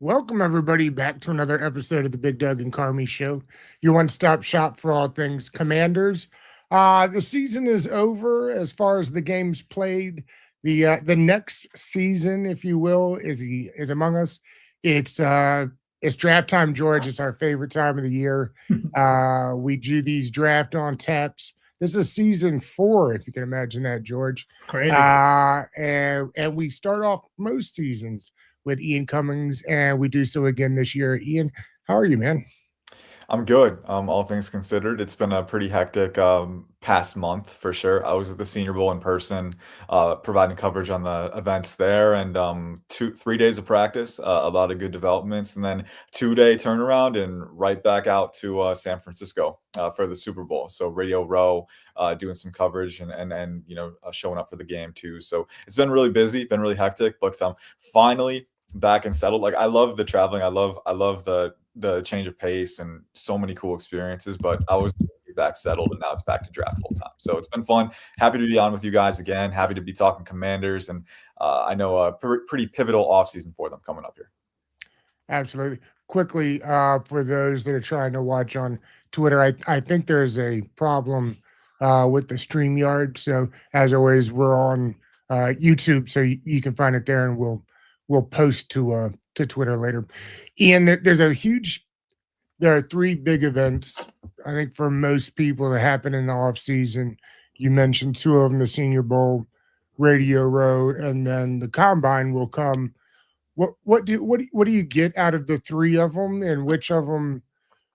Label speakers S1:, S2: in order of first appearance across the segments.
S1: Welcome, everybody, back to another episode of the Big Doug and Carmi Show, your one stop shop for all things Commanders. The season is over as far as the games played. The next season, if you will, is among us. It's draft time, George. It's our favorite time of the year. We do these draft on taps. This is season 4, if you can imagine that, George.
S2: Crazy.
S1: And we start off most seasons with Ian Cummings, and we do so again this year. Ian, how are you, man?
S3: I'm good. All things considered, it's been a pretty hectic past month for sure. I was at the Senior Bowl in person, providing coverage on the events there, and 3 days of practice, a lot of good developments, and then 2 day turnaround, and right back out to San Francisco for the Super Bowl. So Radio Row, doing some coverage and showing up for the game too. So it's been really busy, been really hectic, but finally back and settled. Like I love the traveling. I love the change of pace and so many cool experiences, but I was back settled and now it's back to draft full time. So it's been fun. Happy to be on with you guys again. Happy to be talking Commanders, and I know a pretty pivotal offseason for them coming up here.
S1: Absolutely. Quickly, for those that are trying to watch on Twitter, I think there's a problem with the StreamYard. So as always, we're on YouTube, so you can find it there, and we'll post to Twitter later. Ian, there are 3 big events, I think, for most people that happen in the off season. You mentioned 2 of them: the Senior Bowl, Radio Row, and then the Combine will come. What do you get out of the 3 of them, and which of them?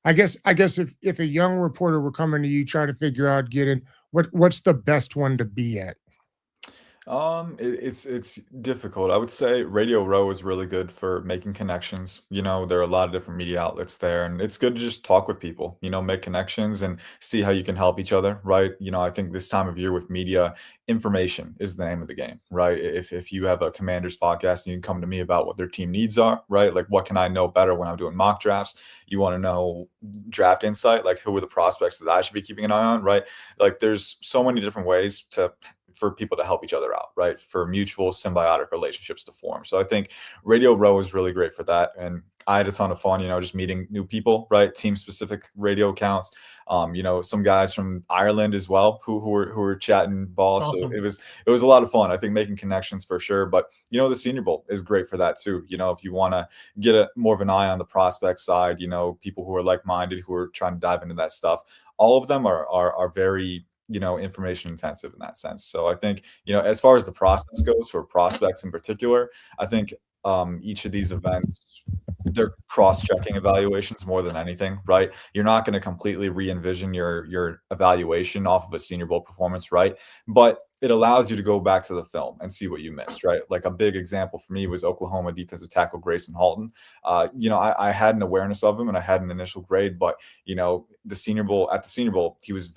S1: I guess if a young reporter were coming to you trying to figure out getting what's the best one to be at?
S3: It's difficult. I would say Radio Row is really good for making connections. There are a lot of different media outlets there, and it's good to just talk with people, make connections and see how you can help each other, right? I think this time of year with media, information is the name of the game, right? If you have a Commanders podcast and you can come to me about what their team needs are, right? Like what can I know better when I'm doing mock drafts? You want to know draft insight, like who are the prospects that I should be keeping an eye on, right? Like there's so many different ways for people to help each other out, right? For mutual symbiotic relationships to form. So I think Radio Row is really great for that. And I had a ton of fun, just meeting new people, right? Team specific radio accounts. Some guys from Ireland as well who were chatting ball.
S2: Awesome.
S3: So it was a lot of fun. I think making connections for sure. But the Senior Bowl is great for that too. If you want to get more of an eye on the prospect side, people who are like-minded, who are trying to dive into that stuff, all of them are very information intensive in that sense. So I think, as far as the process goes for prospects in particular, I think each of these events, they're cross-checking evaluations more than anything, right? You're not going to completely re-envision your evaluation off of a Senior Bowl performance, right? But it allows you to go back to the film and see what you missed, right? Like a big example for me was Oklahoma defensive tackle Grayson Halton. I had an awareness of him and I had an initial grade, but the Senior Bowl, he was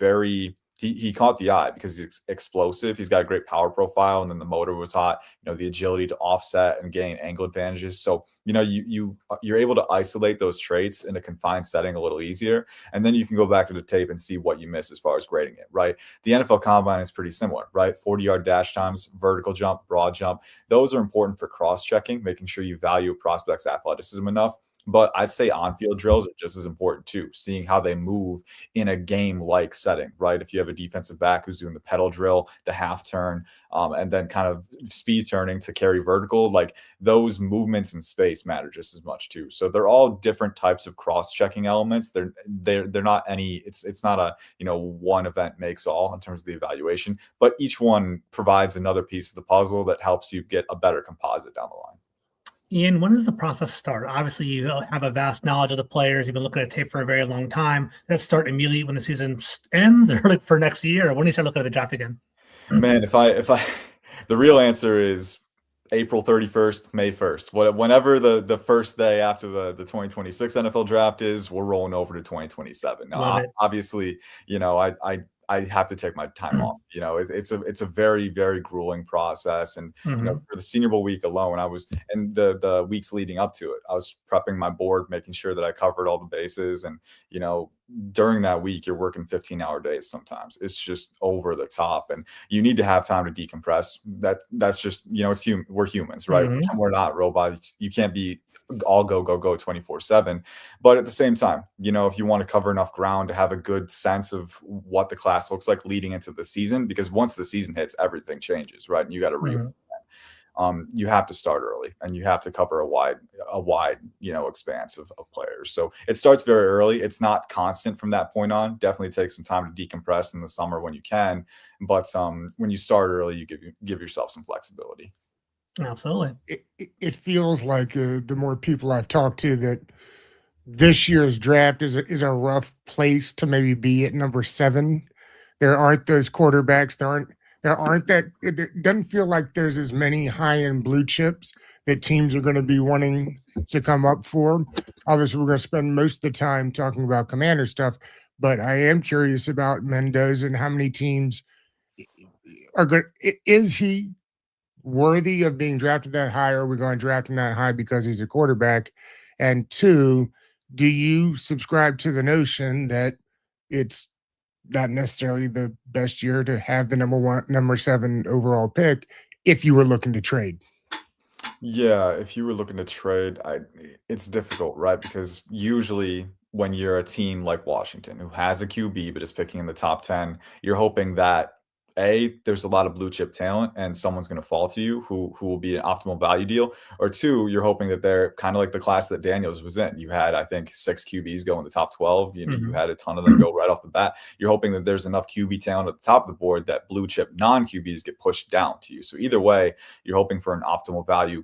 S3: he caught the eye because he's explosive. He's got a great power profile, and then the motor was hot. The agility to offset and gain angle advantages. So you're able to isolate those traits in a confined setting a little easier, and then you can go back to the tape and see what you missed as far as grading it. Right, the NFL Combine is pretty similar. Right, 40-yard dash times, vertical jump, broad jump. Those are important for cross-checking, making sure you value prospects' athleticism enough. But I'd say on-field drills are just as important too, seeing how they move in a game-like setting, right? If you have a defensive back who's doing the pedal drill, the half turn, and then kind of speed turning to carry vertical, like those movements in space matter just as much too. So they're all different types of cross-checking elements. They're not any. It's not a one event makes all in terms of the evaluation, but each one provides another piece of the puzzle that helps you get a better composite down the line.
S2: Ian, when does the process start? Obviously, you have a vast knowledge of the players. You've been looking at tape for a very long time. Does it start immediately when the season ends, or like for next year, or when do you start looking at the draft again?
S3: Man, if I, the real answer is April 31st, May 1st. Whenever the first day after the 2026 NFL draft is, we're rolling over to 2027. Now, obviously, I have to take my time off. It's a very, very grueling process. And for the Senior Bowl week alone, and the weeks leading up to it, I was prepping my board, making sure that I covered all the bases. And during that week, you're working 15-hour days sometimes. It's just over the top, and you need to have time to decompress. That's just it's we're humans, right? We're not robots. You can't be all go 24/7. But at the same time, if you want to cover enough ground to have a good sense of what the class looks like leading into the season, because once the season hits, everything changes, right? And you got to
S2: Mhm.
S3: you have to start early and you have to cover a wide expanse of players. So it starts very early. It's not constant from that point on. Definitely take some time to decompress in the summer when you can, but when you start early, you give yourself some flexibility.
S2: Absolutely.
S1: It feels like the more people I've talked to that this year's draft is a rough place to maybe be at number 7. There aren't those quarterbacks. There aren't that. It doesn't feel like there's as many high end blue chips that teams are going to be wanting to come up for. Obviously, we're going to spend most of the time talking about Commander stuff, but I am curious about Mendoza and how many teams are going. Is he worthy of being drafted that high, or are we going to draft him that high because he's a quarterback? And two, do you subscribe to the notion that it's not necessarily the best year to have the number 7 overall pick if you were looking to trade?
S3: Yeah, if you were looking to trade, it's difficult, right? Because usually when you're a team like Washington who has a QB but is picking in the top 10, you're hoping that there's a lot of blue chip talent and someone's going to fall to you who will be an optimal value deal, or two, you're hoping that they're kind of like the class that Daniels was in. You had, I think, 6 QBs go in the top 12. You
S2: Mhm.
S3: had a ton of them go right off the bat. You're hoping that there's enough QB talent at the top of the board that blue chip non QBs get pushed down to you. So either way, you're hoping for an optimal value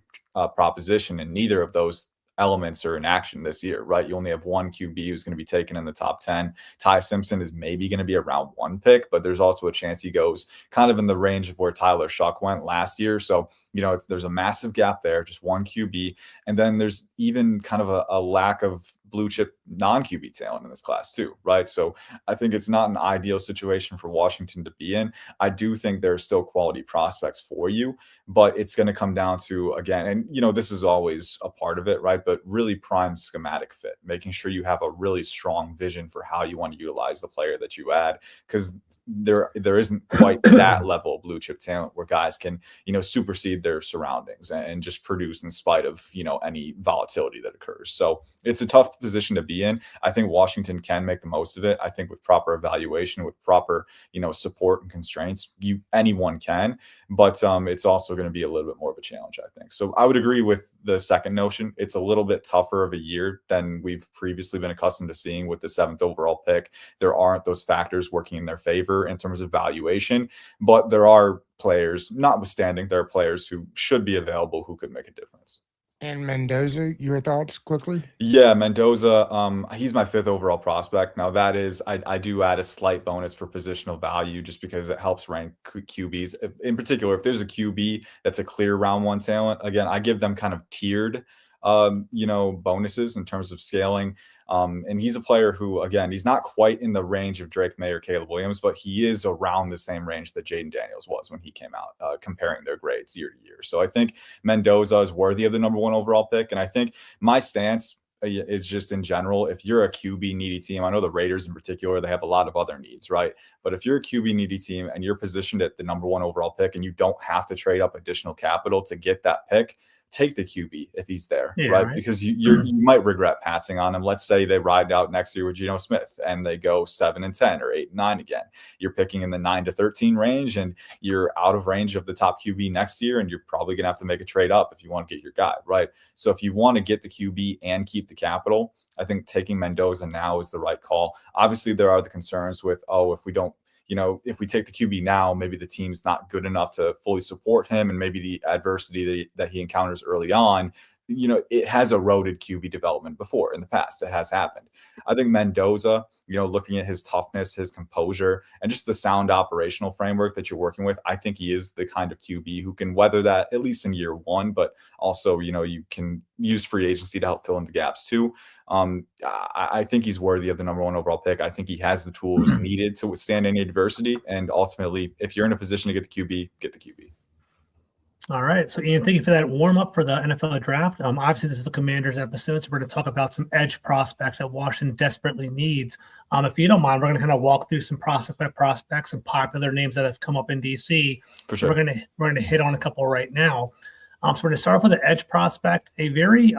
S3: proposition, and neither of those elements are in action this year, right? You only have one QB who's going to be taken in the top 10. Ty Simpson is maybe going to be a round 1 pick, but there's also a chance he goes kind of in the range of where Tyler Shuck went last year. So, there's a massive gap there, just one QB. And then there's even kind of a lack of blue chip non QB talent in this class too, right? So I think it's not an ideal situation for Washington to be in. I do think there's still quality prospects for you, but it's going to come down to, again, and this is always a part of it, right? But really prime schematic fit, making sure you have a really strong vision for how you want to utilize the player that you add, because there isn't quite that level of blue chip talent where guys can supersede their surroundings and just produce in spite of any volatility that occurs. So it's a tough position to be in. I think Washington can make the most of it. I think with proper evaluation, with proper support and constraints, anyone can. But it's also going to be a little bit more of a challenge, I think. So I would agree with the second notion. It's a little bit tougher of a year than we've previously been accustomed to seeing with the 7th overall pick. There aren't those factors working in their favor in terms of valuation, but there are players, notwithstanding, there are players who should be available who could make a difference.
S1: And Mendoza, your thoughts quickly?
S3: Yeah, Mendoza, he's my 5th overall prospect. Now that is, I do add a slight bonus for positional value just because it helps rank QBs. In particular, if there's a QB that's a clear round 1 talent, again, I give them kind of tiered, bonuses in terms of scaling. And he's a player who, again, he's not quite in the range of Drake May or Caleb Williams, but he is around the same range that Jaden Daniels was when he came out, comparing their grades year to year. So I think Mendoza is worthy of the number 1 overall pick. And I think my stance is just in general, if you're a QB needy team, I know the Raiders in particular, they have a lot of other needs, right? But if you're a QB needy team and you're positioned at the number 1 overall pick and you don't have to trade up additional capital to get that pick, take the QB if he's there,
S2: Yeah,
S3: right?
S2: right.
S3: Because you might regret passing on him. Let's say they ride out next year with Geno Smith and they go 7-10 or 8-9 again. You're picking in the 9-13 range and you're out of range of the top QB next year, and you're probably gonna have to make a trade up if you want to get your guy, right? So if you want to get the QB and keep the capital, I think taking Mendoza now is the right call. Obviously, there are the concerns with, if we don't, if we take the QB now, maybe the team's not good enough to fully support him, and maybe the adversity that he encounters early on, it has eroded QB development before in the past. It has happened. I think Mendoza, looking at his toughness, his composure, and just the sound operational framework that you're working with, I think he is the kind of QB who can weather that at least in year 1, but also, you can use free agency to help fill in the gaps too. I think he's worthy of the number 1 overall pick. I think he has the tools needed to withstand any adversity. And ultimately, if you're in a position to get the QB, get the QB.
S2: All right. So, Ian, thank you for that warm up for the NFL draft. Obviously, this is the Commanders episode, so we're going to talk about some edge prospects that Washington desperately needs. If you don't mind, we're going to kind of walk through some prospect by prospects and popular names that have come up in DC.
S3: For sure.
S2: We're going to hit on a couple right now. So we're going to start off with an edge prospect, a very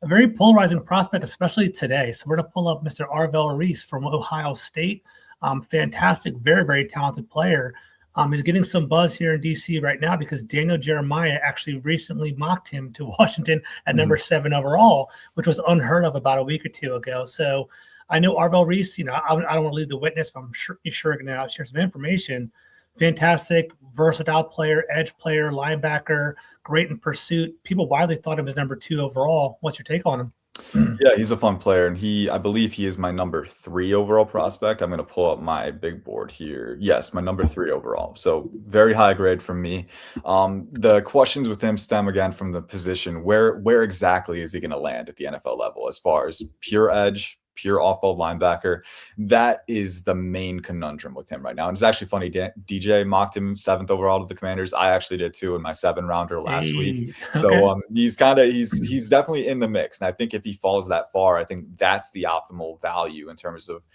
S2: a very polarizing prospect, especially today. So we're going to pull up Mr. Arvell Reese from Ohio State. Fantastic, very, very talented player. He's getting some buzz here in DC right now because Daniel Jeremiah actually recently mocked him to Washington at number 7 overall, which was unheard of about a week or two ago. So I know Arvell Reese, I don't want to leave the witness, but I'm sure he's sure going to share some information. Fantastic, versatile player, edge player, linebacker, great in pursuit. People widely thought him as number 2 overall. What's your take on him?
S3: Yeah, he's a fun player, and I believe he is my number 3 overall prospect. I'm going to pull up my big board here. Yes, my number 3 overall. So very high grade from me. The questions with him stem again from the position. Where exactly is he going to land at the NFL level as far as pure edge, pure off-ball linebacker? That is the main conundrum with him right now. And it's actually funny, DJ mocked him 7th overall to the Commanders. I actually did too in my 7-rounder last week. So he's definitely in the mix. And I think if he falls that far, I think that's the optimal value in terms of,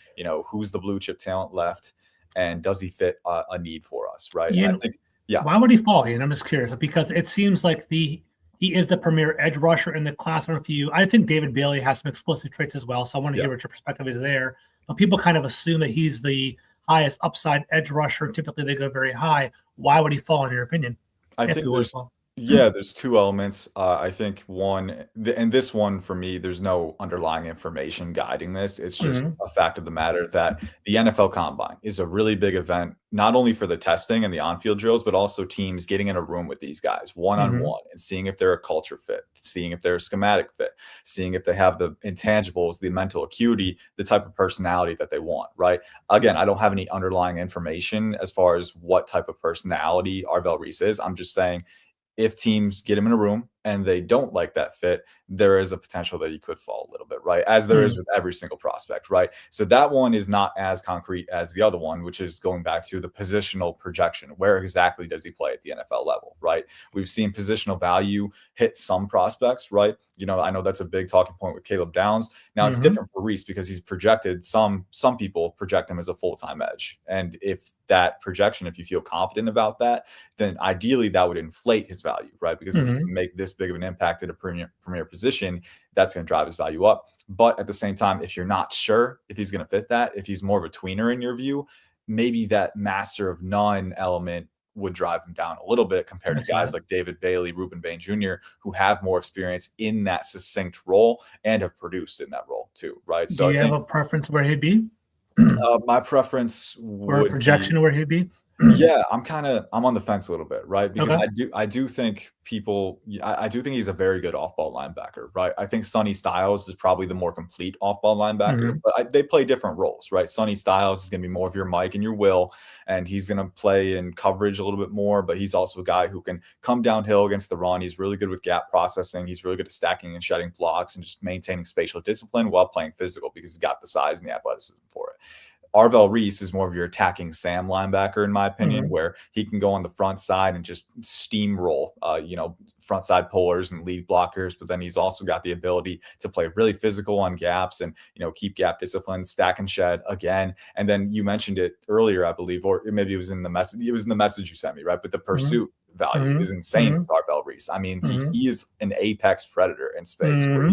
S3: who's the blue chip talent left and does he fit a need for us, right? And I think,
S2: why would he fall? And I'm just curious because it seems like he is the premier edge rusher in the class. I think David Bailey has some explosive traits as well. So I want to hear what your perspective is there. But people kind of assume that he's the highest upside edge rusher. Typically, they go very high. Why would he fall, in your opinion?
S3: I think there's 2 elements. I think one, and this one for me, there's no underlying information guiding this. It's just a fact of the matter that the NFL Combine is a really big event, not only for the testing and the on-field drills, but also teams getting in a room with these guys one-on-one and seeing if they're a culture fit, seeing if they're a schematic fit, seeing if they have the intangibles, the mental acuity, the type of personality that they want, right? Again, I don't have any underlying information as far as what type of personality Arvell Reese is. I'm just saying, if teams get him in a room and they don't like that fit, there is a potential that he could fall a little bit, right? As there is with every single prospect, right? So that one is not as concrete as the other one, which is going back to the positional projection. Where exactly does he play at the NFL level, right? We've seen positional value hit some prospects, right? I know that's a big talking point with Caleb Downs. Now it's different for Reese because he's projected, some people project him as a full-time edge. And if that projection, if you feel confident about that, then ideally that would inflate his value, right? Because if you can make this big of an impact at a premier position, that's going to drive his value up. But at the same time, if you're not sure if he's going to fit that, if he's more of a tweener in your view, maybe that master of none element would drive him down a little bit compared to guys like David Bailey, Reuben Bain Jr., who have more experience in that succinct role and have produced in that role too, right?
S2: So do you have a preference where he'd be?
S3: My preference would
S2: or a projection where he'd be?
S3: Yeah, I'm on the fence a little bit, right? Because I do think I do think he's a very good off-ball linebacker, right? I think Sonny Styles is probably the more complete off-ball linebacker, but they play different roles, right? Sonny Styles is going to be more of your Mike and your Will, and he's going to play in coverage a little bit more, but he's also a guy who can come downhill against the run. He's really good with gap processing. He's really good at stacking and shedding blocks and just maintaining spatial discipline while playing physical because he's got the size and the athleticism for it. Arvell Reese is more of your attacking Sam linebacker, in my opinion, where he can go on the front side and just steamroll, front side pullers and lead blockers. But then he's also got the ability to play really physical on gaps and, keep gap discipline, stack and shed again. And then you mentioned it earlier, I believe, or maybe it was in the message. It was in the message you sent me, right? But the pursuit value is insane with Arvell Reese. I mean, he is an apex predator in space where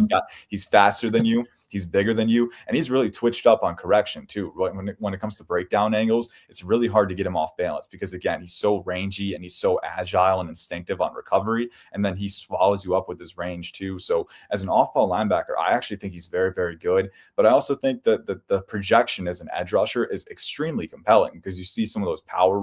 S3: he's faster than you. He's bigger than you, and he's really twitched up on correction too. When it comes to breakdown angles, it's really hard to get him off balance because, again, he's so rangy and he's so agile and instinctive on recovery, and then he swallows you up with his range too. So as an off-ball linebacker, I actually think he's very, very good, but I also think that the projection as an edge rusher is extremely compelling because you see some of those power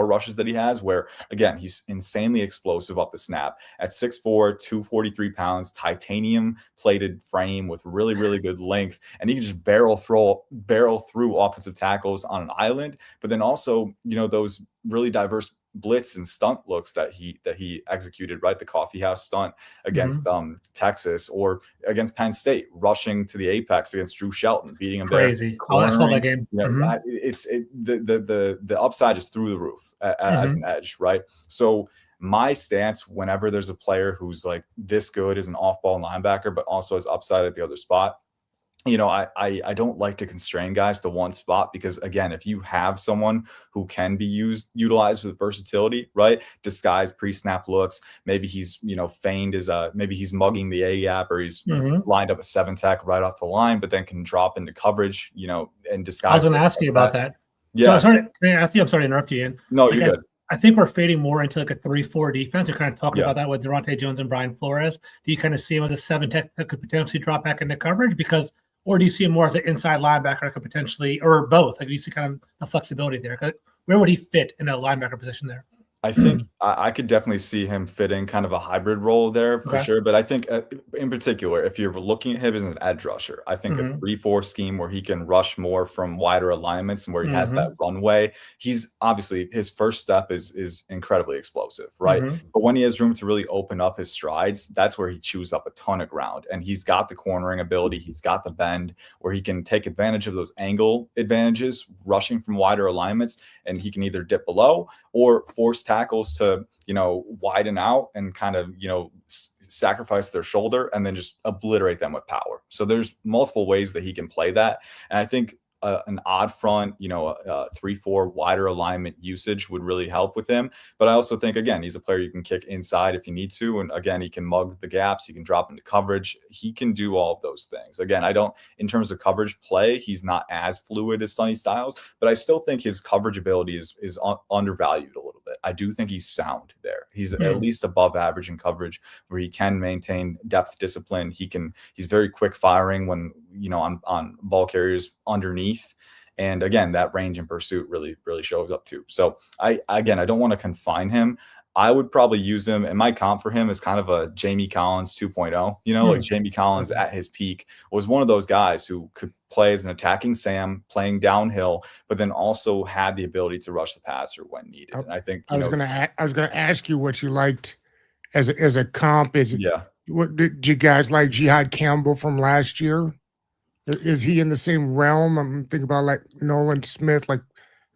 S3: rushes that he has where, again, he's insanely explosive off the snap at 6'4", 243 pounds, titanium plated frame with really, really good length. And he can just barrel through offensive tackles on an island. But then also, those really diverse blitz and stunt looks that he executed, right? The coffee house stunt against Texas or against Penn State, rushing to the apex against Drew Shelton, beating him
S2: crazy.
S3: There.
S2: I saw that game.
S3: The upside is through the roof as an edge, right? So my stance, whenever there's a player who's like this good as an off-ball linebacker, but also has upside at the other spot, I don't like to constrain guys to one spot because again, if you have someone who can be utilized with versatility, right? Disguise pre-snap looks, maybe he's feigned as maybe he's mugging the A gap or he's lined up a 7 tech right off the line, but then can drop into coverage, and disguise.
S2: I was going to ask you about that.
S3: Yeah.
S2: So can I ask you? I'm sorry to interrupt you, Ian.
S3: No, you're good.
S2: I think we're fading more into like a 3-4 defense. You're kind of talking
S3: Yeah.
S2: about that with Deontay Jones and Brian Flores. Do you kind of see him as a 7-tech that could potentially drop back into coverage or do you see him more as an inside linebacker that could potentially, or both? Like, do you see kind of the flexibility there? Where would he fit in a linebacker position there?
S3: I think I could definitely see him fitting kind of a hybrid role there for sure. But I think in particular, if you're looking at him as an edge rusher, I think a 3-4 scheme where he can rush more from wider alignments and where he has that runway, he's obviously his first step is incredibly explosive, right? But when he has room to really open up his strides, that's where he chews up a ton of ground. And he's got the cornering ability, he's got the bend where he can take advantage of those angle advantages, rushing from wider alignments, and he can either dip below or force tackles to widen out and kind of sacrifice their shoulder and then just obliterate them with power. So there's multiple ways that he can play that, and I think an odd front, 3-4 wider alignment usage would really help with him. But I also think, again, he's a player you can kick inside if you need to. And again, he can mug the gaps. He can drop into coverage. He can do all of those things. Again, in terms of coverage play, he's not as fluid as Sonny Styles, but I still think his coverage ability is undervalued a little bit. I do think he's sound there. He's at least above average in coverage where he can maintain depth discipline. He's very quick firing when, on ball carriers underneath. And again, that range and pursuit really, really shows up too. So I don't want to confine him. I would probably use him, and my comp for him is kind of a Jamie Collins 2.0. Like Jamie Collins at his peak was one of those guys who could play as an attacking Sam, playing downhill, but then also had the ability to rush the passer when needed. And I think
S1: I was going to ask you what you liked as a comp. What did you guys like? Jihad Campbell from last year? Is he in the same realm? I'm thinking about like Nolan Smith, like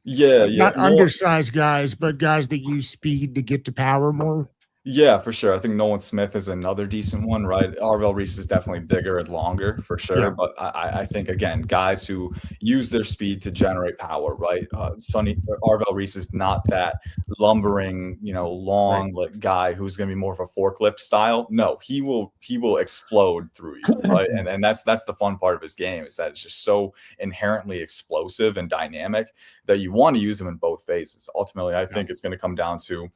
S1: not undersized guys, but guys that use speed to get to power more.
S3: Yeah, for sure. I think Nolan Smith is another decent one, right? Arvell Reese is definitely bigger and longer for sure. Yeah. But I think, again, guys who use their speed to generate power, right? Arvell Reese is not that lumbering, long guy who's going to be more of a forklift style. No, he will explode through you, right? and that's the fun part of his game, is that it's just so inherently explosive and dynamic that you want to use him in both phases. Ultimately, I think it's going to come down to,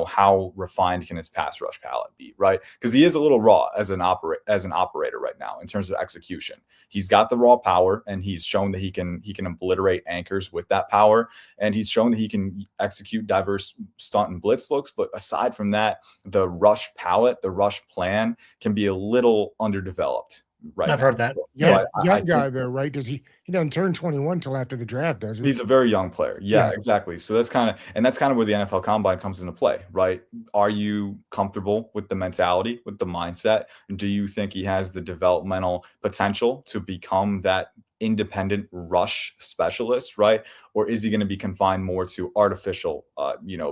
S3: how refined can his pass rush palette be, right? Because he is a little raw as an operator right now in terms of execution. He's got the raw power, and he's shown that he can obliterate anchors with that power, and he's shown that he can execute diverse stunt and blitz looks. But aside from that, the rush palette, the rush plan can be a little underdeveloped. Right.
S2: I've heard that.
S1: Yeah, so young guy though, right? Does he doesn't turn 21 till after the draft, does he?
S3: He's a very young player. Yeah, exactly. So that's kind of where the NFL Combine comes into play, right? Are you comfortable with the mentality, with the mindset? Do you think he has the developmental potential to become that independent rush specialist, right? Or is he going to be confined more to artificial,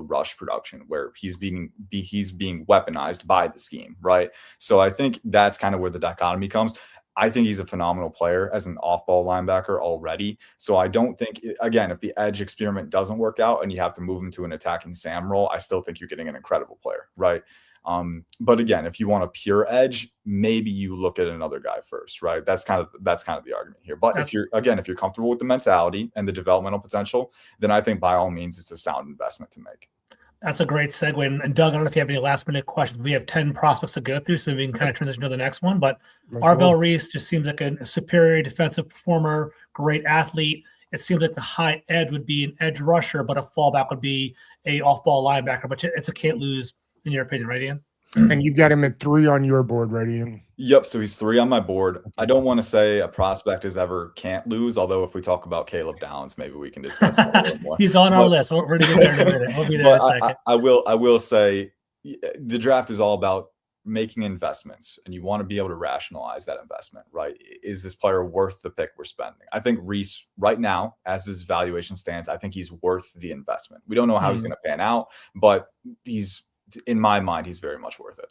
S3: rush production where he's being weaponized by the scheme, right? So I think that's kind of where the dichotomy comes. I think he's a phenomenal player as an off-ball linebacker already. So I don't think, again, if the edge experiment doesn't work out and you have to move him to an attacking Sam role, I still think you're getting an incredible player, right? But again, if you want a pure edge, maybe you look at another guy first, right? That's kind of the argument here. But if you're comfortable with the mentality and the developmental potential, then I think by all means it's a sound investment to make.
S2: That's a great segue. And Doug, I don't know if you have any last minute questions. We have 10 prospects to go through, so we can kind of transition to the next one. But Arvell Reese just seems like a superior defensive performer, great athlete. It seems like the high edge would be an edge rusher, but a fallback would be a off-ball linebacker. But it's a can't lose, in your opinion, right, Ian?
S1: And you've got him at 3 on your board, right, Ian?
S3: Yep. So he's 3 on my board. I don't want to say a prospect is ever can't lose, although if we talk about Caleb Downs, maybe we can discuss that a little more.
S2: He's on our list. We're going to get there in a minute. We'll be there in a second.
S3: I will say the draft is all about making investments, and you want to be able to rationalize that investment, right? Is this player worth the pick we're spending? I think Reese right now, as his valuation stands, I think he's worth the investment. We don't know how he's going to pan out, but in my mind, he's very much worth it.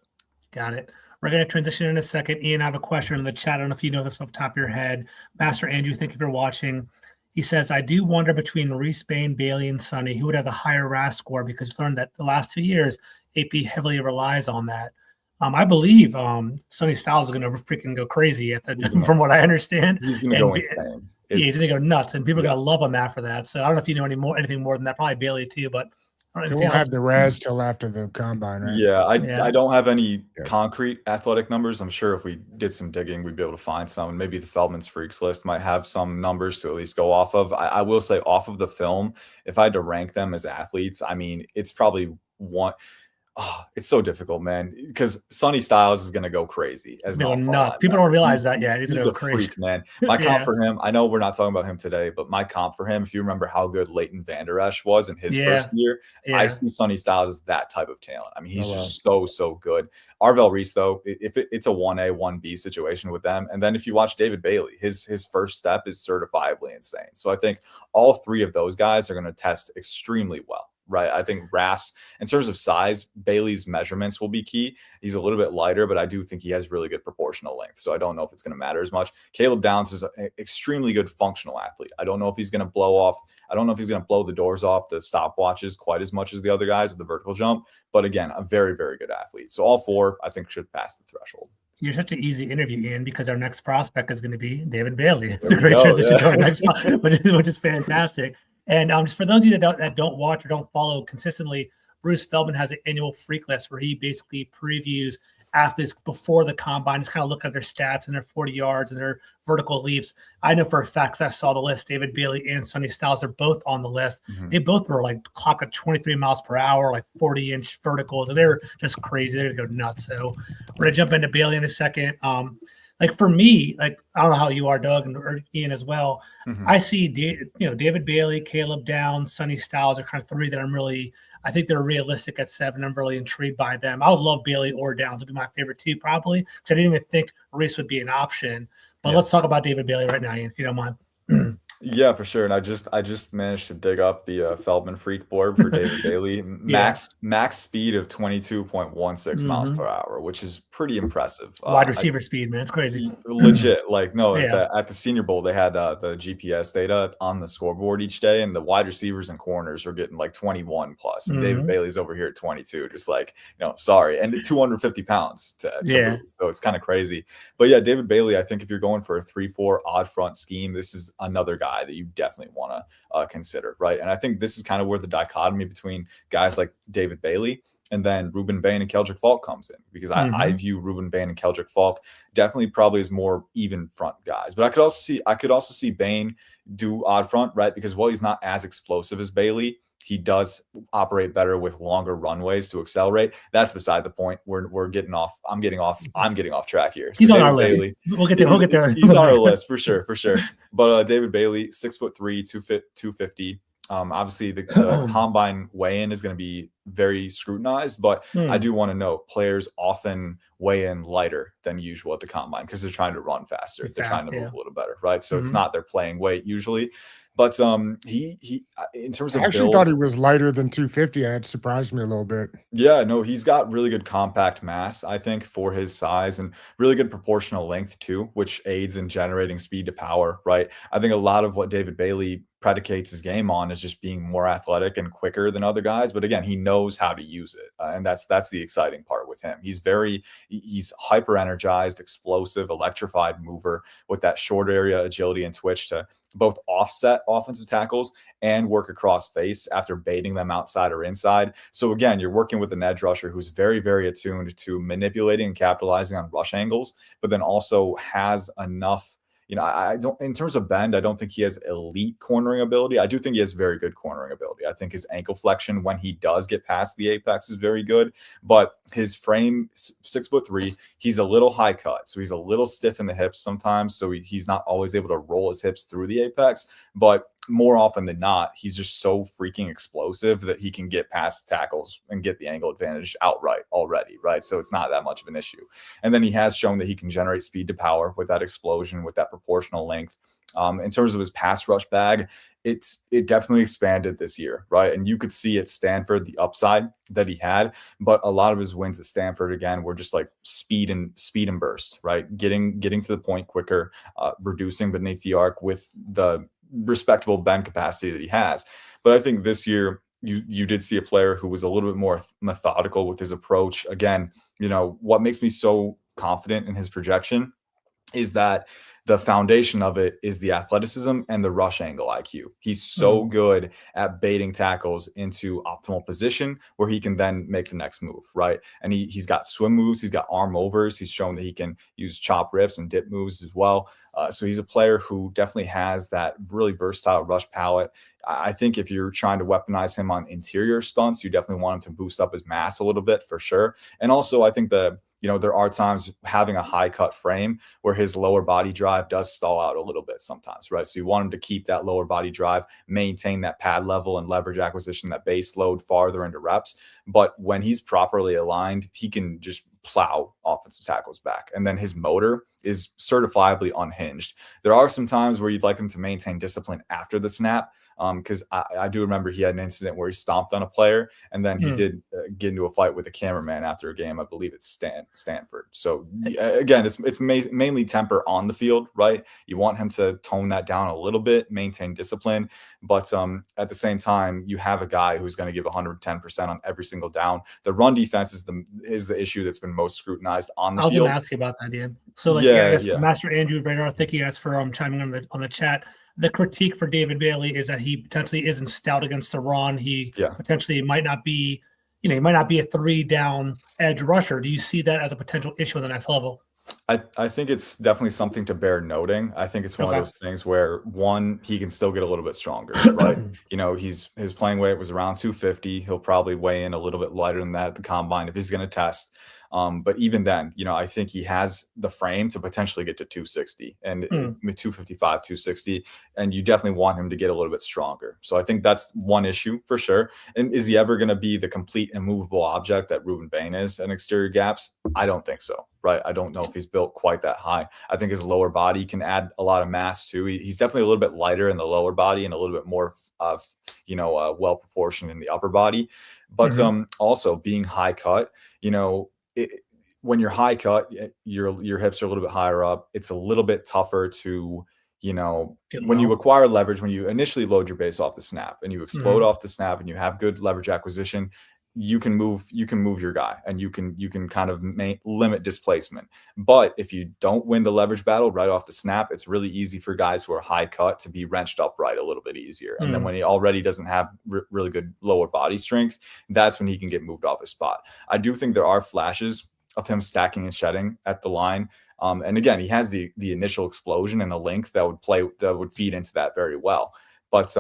S2: Got it. We're going to transition in a second. Ian, I have a question in the chat. I don't know if you know this off the top of your head. Master Andrew, thank you for watching. He says, I do wonder between Reese, Bain, Bailey, and Sonny, who would have the higher RAS score, because we learned that the last 2 years, AP heavily relies on that. I believe Sonny Styles is going to freaking go crazy from what I understand.
S3: He's going to go insane.
S2: Yeah, he's going to go nuts, and people are going to love him after that. So I don't know if you know anything more than that. Probably Bailey too, but
S1: They won't have the RAS till after the combine, right?
S3: Yeah, I don't have any concrete athletic numbers. I'm sure if we did some digging, we'd be able to find some. And maybe the Feldman's Freaks list might have some numbers to at least go off of. I will say, off of the film, if I had to rank them as athletes, I mean, it's probably one. Oh, it's so difficult, man, because Sonny Styles is going to go crazy.
S2: Nuts. People don't realize that yet.
S3: He's a freak, man. My comp for him, I know we're not talking about him today, but my comp for him, if you remember how good Leighton Vander Esch was in his first year, I see Sonny Styles as that type of talent. I mean, he's just so good. Arvel Reese, though, if it's a 1A, 1B situation with them. And then if you watch David Bailey, his first step is certifiably insane. So I think all three of those guys are going to test extremely well. Right. I think RAS, in terms of size, Bailey's measurements will be key. He's a little bit lighter, but I do think he has really good proportional length. So I don't know if it's going to matter as much. Caleb Downs is an extremely good functional athlete. I don't know if he's going to blow the doors off the stopwatches quite as much as the other guys with the vertical jump. But again, a very, very good athlete. So all four, I think, should pass the threshold.
S2: You're such an easy interview, Ian, because our next prospect is going to be David Bailey. It's a great transition to our next one, which is fantastic. And just for those of you that don't watch or don't follow consistently, Bruce Feldman has an annual freak list where he basically previews athletes before the combine, just kind of look at their stats and their 40 yards and their vertical leaps. I know for a fact, I saw the list, David Bailey and Sonny Styles are both on the list. Mm-hmm. They both were like clocked at 23 miles per hour, like 40-inch verticals. And they were just crazy. They're going to go nuts. So we're going to jump into Bailey in a second. Like for me, like I don't know how you are, Doug, or Ian as well. Mm-hmm. I see, David Bailey, Caleb Downs, Sonny Styles are kind of three that I think they're realistic at 7. I'm really intrigued by them. I would love Bailey or Downs would be my favorite two, probably, because I didn't even think Reese would be an option. But let's talk about David Bailey right now, Ian, if you don't mind.
S3: Yeah, for sure. And I just managed to dig up the Feldman Freak board for David Bailey. Max speed of 22.16 miles per hour, which is pretty impressive.
S2: Wide receiver speed, man. It's crazy.
S3: Legit. Like, no, at the Senior Bowl, they had the GPS data on the scoreboard each day, and the wide receivers and corners were getting like 21 plus. And David Bailey's over here at 22, just like, sorry. And 250 pounds to move. So it's kind of crazy. But yeah, David Bailey, I think if you're going for a 3-4 odd front scheme, this is another guy that you definitely want to consider, right? And I think this is kind of where the dichotomy between guys like David Bailey and then Ruben Bain and Keldrick Falk comes in, because I view Ruben Bain and Keldrick Falk definitely probably as more even front guys. But I could also see Bain do odd front, right? Because while he's not as explosive as Bailey, he does operate better with longer runways to accelerate. That's beside the point. We're getting off. I'm getting off track here.
S2: So he's on our list. We'll get there.
S3: He's on our list for sure. But David Bailey, 6'3", 250. Obviously the combine weigh-in is going to be very scrutinized, but I do want to note players often weigh in lighter than usual at the combine because they're trying to run faster. They're trying to move a little better, right? So it's not their playing weight usually. But he in terms of
S1: I actually thought he was lighter than 250. That surprised me a little bit.
S3: Yeah, no, he's got really good compact mass, I think, for his size, and really good proportional length too, which aids in generating speed to power, right? I think a lot of what David Bailey predicates his game on is just being more athletic and quicker than other guys. But again, he knows how to use it. And that's the exciting part with him. He's hyper energized, explosive, electrified mover with that short area agility and twitch to both offset offensive tackles and work across face after baiting them outside or inside. So again, you're working with an edge rusher who's very, very attuned to manipulating and capitalizing on rush angles, but then also has enough. I don't, in terms of bend, I don't think he has elite cornering ability. I do think he has very good cornering ability. I think his ankle flexion when he does get past the apex is very good, but his frame, 6'3", he's a little high cut. So he's a little stiff in the hips sometimes. So he's not always able to roll his hips through the apex, but more often than not, he's just so freaking explosive that he can get past tackles and get the angle advantage outright already, right? So it's not that much of an issue. And then he has shown that he can generate speed to power with that explosion, with that proportional length. In terms of his pass rush bag, it definitely expanded this year, right? And you could see at Stanford the upside that he had, but a lot of his wins at Stanford again were just like speed and burst, right? Getting to the point quicker, reducing beneath the arc with the respectable bend capacity that he has. But I think this year you did see a player who was a little bit more methodical with his approach. Again, what makes me so confident in his projection is that the foundation of it is the athleticism and the rush angle IQ. He's so good at baiting tackles into optimal position where he can then make the next move, right? And he's got swim moves, he's got arm overs, he's shown that he can use chop rips and dip moves as well. So he's a player who definitely has that really versatile rush palette. I think if you're trying to weaponize him on interior stunts, you definitely want him to boost up his mass a little bit for sure. And also, I think there are times having a high cut frame where his lower body drive does stall out a little bit sometimes, right? So you want him to keep that lower body drive, maintain that pad level and leverage acquisition, that base load farther into reps. But when he's properly aligned, he can just plow offensive tackles back. And then his motor is certifiably unhinged. There are some times where you'd like him to maintain discipline after the snap, because I do remember he had an incident where he stomped on a player, and then he did get into a fight with a cameraman after a game. I believe it's Stanford. So again, it's mainly temper on the field, right? You want him to tone that down a little bit, maintain discipline, but at the same time, you have a guy who's going to give 110% on every single down. The run defense is the issue that's been most scrutinized on the field.
S2: I was going to ask you about that, Ian. So, I guess Master Andrew Radar, thank you guys for chiming on the chat. The critique for David Bailey is that he potentially isn't stout against the run. He potentially might not be, he might not be a 3-down edge rusher. Do you see that as a potential issue on the next level?
S3: I think it's definitely something to bear noting. I think it's one of those things where, one, he can still get a little bit stronger, right? His playing weight was around 250. He'll probably weigh in a little bit lighter than that at the combine if he's going to test. But even then, I think he has the frame to potentially get to 260 and 255, 260. And you definitely want him to get a little bit stronger. So I think that's one issue for sure. And is he ever going to be the complete immovable object that Ruben Bain is in exterior gaps? I don't think so, right? I don't know if he's built quite that high. I think his lower body can add a lot of mass too. He's definitely a little bit lighter in the lower body and a little bit more well proportioned in the upper body. But also being high cut, when you're high cut, your hips are a little bit higher up. It's a little bit tougher to, when you acquire leverage, when you initially load your base off the snap and you explode off the snap and you have good leverage acquisition, you can move your guy and you can kind of limit displacement. But if you don't win the leverage battle right off the snap, it's really easy for guys who are high cut to be wrenched upright a little bit easier. And then when he already doesn't have really good lower body strength, that's when he can get moved off his spot. I do think there are flashes of him stacking and shedding at the line. And again, he has the initial explosion and the length that would feed into that very well. But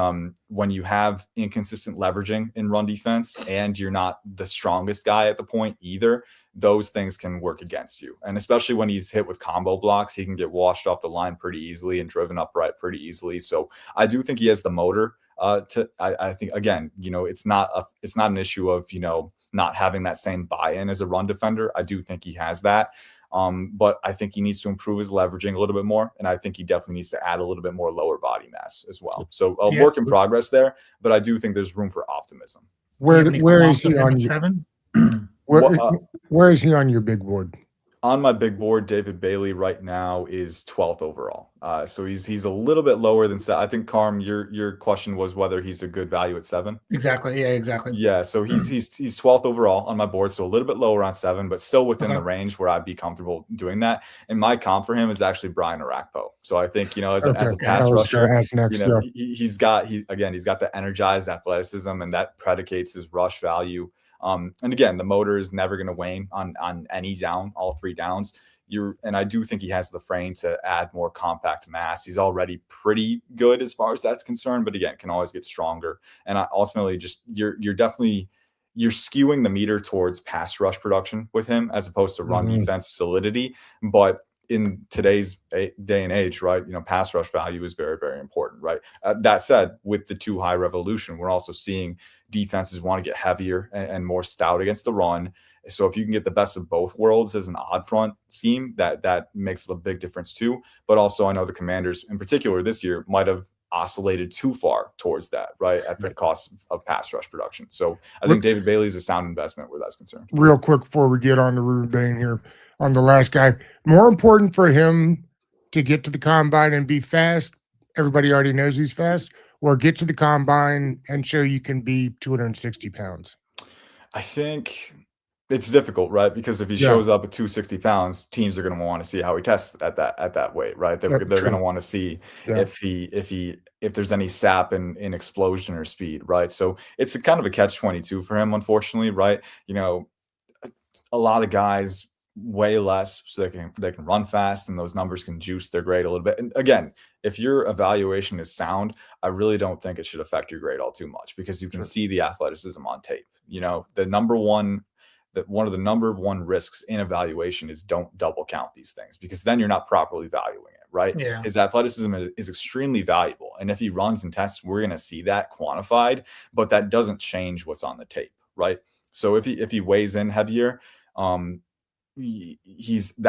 S3: when you have inconsistent leveraging in run defense and you're not the strongest guy at the point either, those things can work against you. And especially when he's hit with combo blocks, he can get washed off the line pretty easily and driven upright pretty easily. So I do think he has the motor I think, again, it's not an issue of, not having that same buy-in as a run defender. I do think he has that. But I think he needs to improve his leveraging a little bit more. And I think he definitely needs to add a little bit more lower body mass as well. So a work in progress there, but I do think there's room for optimism.
S1: Where is he on
S2: seven?
S1: Where is he on your big board?
S3: On my big board, David Bailey right now is 12th overall. So he's a little bit lower than I think, Carm, your question was whether he's a good value at 7.
S2: Exactly. Yeah, exactly.
S3: Yeah. So he's 12th overall on my board. So a little bit lower on 7, but still within the range where I'd be comfortable doing that. And my comp for him is actually Brian Arakpo. So I think, as a pass rusher, he's got the energized athleticism, and that predicates his rush value. And again, the motor is never going to wane on any down, all 3 downs. And I do think he has the frame to add more compact mass. He's already pretty good as far as that's concerned, but again, can always get stronger. And ultimately, just you're skewing the meter towards pass rush production with him as opposed to run defense solidity. But in today's day and age, right, pass rush value is very, very important, right? That said, with the too high revolution, we're also seeing defenses want to get heavier and more stout against the run. So if you can get the best of both worlds as an odd front scheme, that makes a big difference too. But also, I know the Commanders in particular this year might have oscillated too far towards that, right, at the cost of pass rush production. So I think David Bailey is a sound investment where that's concerned.
S1: Real quick before we get on to Ruben Bain here on the last guy, more important for him to get to the combine and be fast. Everybody already knows he's fast, or get to the combine and show you can be 260 pounds.
S3: I think it's difficult, right? Because if he shows up at 260 pounds, teams are going to want to see how he tests at that weight, right? They're going to want to see if there's any sap in explosion or speed, right? So it's a kind of a catch-22 for him, unfortunately, right? A lot of guys weigh less so they can run fast, and those numbers can juice their grade a little bit. And again, if your evaluation is sound, I really don't think it should affect your grade all too much, because you can see the athleticism on tape. One of the number one risks in evaluation is don't double count these things, because then you're not properly valuing it, right?
S2: Yeah.
S3: His athleticism is extremely valuable. And if he runs and tests, we're going to see that quantified, but that doesn't change what's on the tape, right? So if he weighs in heavier, that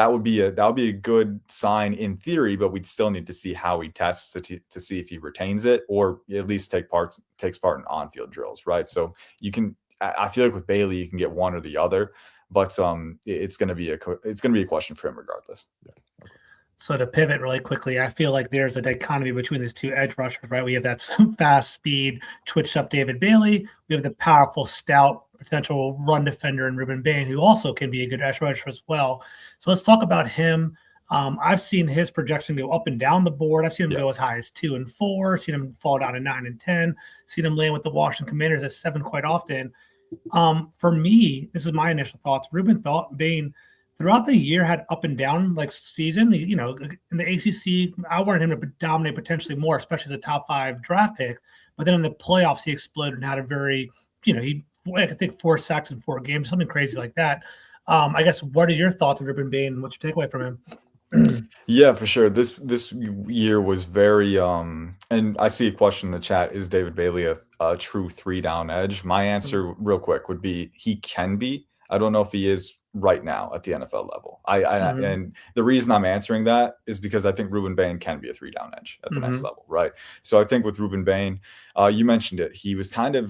S3: would be a good sign in theory, but we'd still need to see how he tests to see if he retains it, or at least takes part in on-field drills, right? So I feel like with Bailey, you can get one or the other, but it's going to be a question for him regardless.
S1: Yeah. Okay.
S2: So to pivot really quickly, I feel like there's a dichotomy between these two edge rushers, right? We have that fast speed, twitched up David Bailey. We have the powerful, stout, potential run defender in Ruben Bain, who also can be a good edge rusher as well. So let's talk about him. I've seen his projection go up and down the board. I've seen him go as high as 2 and 4, seen him fall down to 9 and 10, seen him land with the Washington Commanders at 7 quite often. For me, this is my initial thoughts. Ruben Bain throughout the year had up and down like season. In the ACC, I wanted him to dominate potentially more, especially as a top 5 draft pick. But then in the playoffs, he exploded and had a very, I think 4 sacks in 4 games, something crazy like that. I guess, what are your thoughts on Ruben Bain and what's your takeaway from him?
S3: Yeah, for sure. This year was very and I see a question in the chat: is David Bailey a true 3-down edge? My answer, real quick, would be he can be. I don't know if he is right now at the NFL level. And the reason I'm answering that is because I think Ruben Bain can be a 3-down edge at the next level, right? So I think with Ruben Bain, you mentioned it. It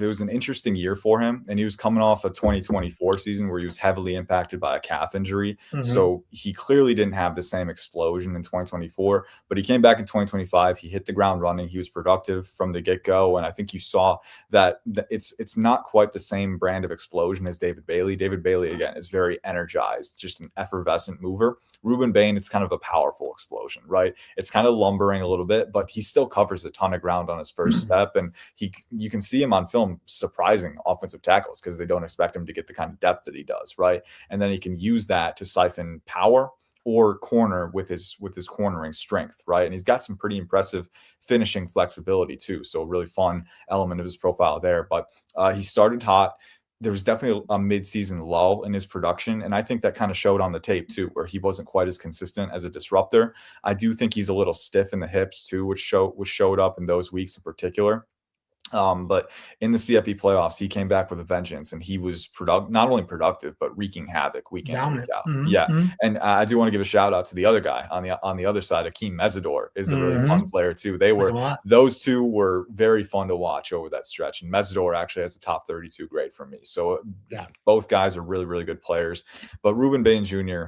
S3: was an interesting year for him, and he was coming off a 2024 season where he was heavily impacted by a calf injury. So he clearly didn't have the same explosion in 2024, but he came back in 2025. He hit the ground running. He was productive from the get-go, and I think you saw that it's not quite the same brand of explosion as David Bailey. David Bailey, again, is very energized, just an effervescent mover. Ruben Bain, it's kind of a powerful explosion, right? It's kind of lumbering a little bit, but he still covers a ton of ground on his first step, and you can see him on film surprising offensive tackles because they don't expect him to get the kind of depth that he does, right? And then he can use that to siphon power or corner with his cornering strength, right? And he's got some pretty impressive finishing flexibility too. So a really fun element of his profile there. But he started hot. There was definitely a mid-season lull in his production, and I think that kind of showed on the tape too, where he wasn't quite as consistent as a disruptor. I do think he's a little stiff in the hips too, which showed up in those weeks in particular. But in the CFP playoffs, he came back with a vengeance, and he was not only productive but wreaking havoc week in and week out. And I do want to give a shout out to the other guy on the other side. Akeem Mesidor is a really fun player too. Those two were very fun to watch over that stretch, and Mesidor actually has a top 32 grade for me. So both guys are really, really good players. But Ruben Bain Jr.,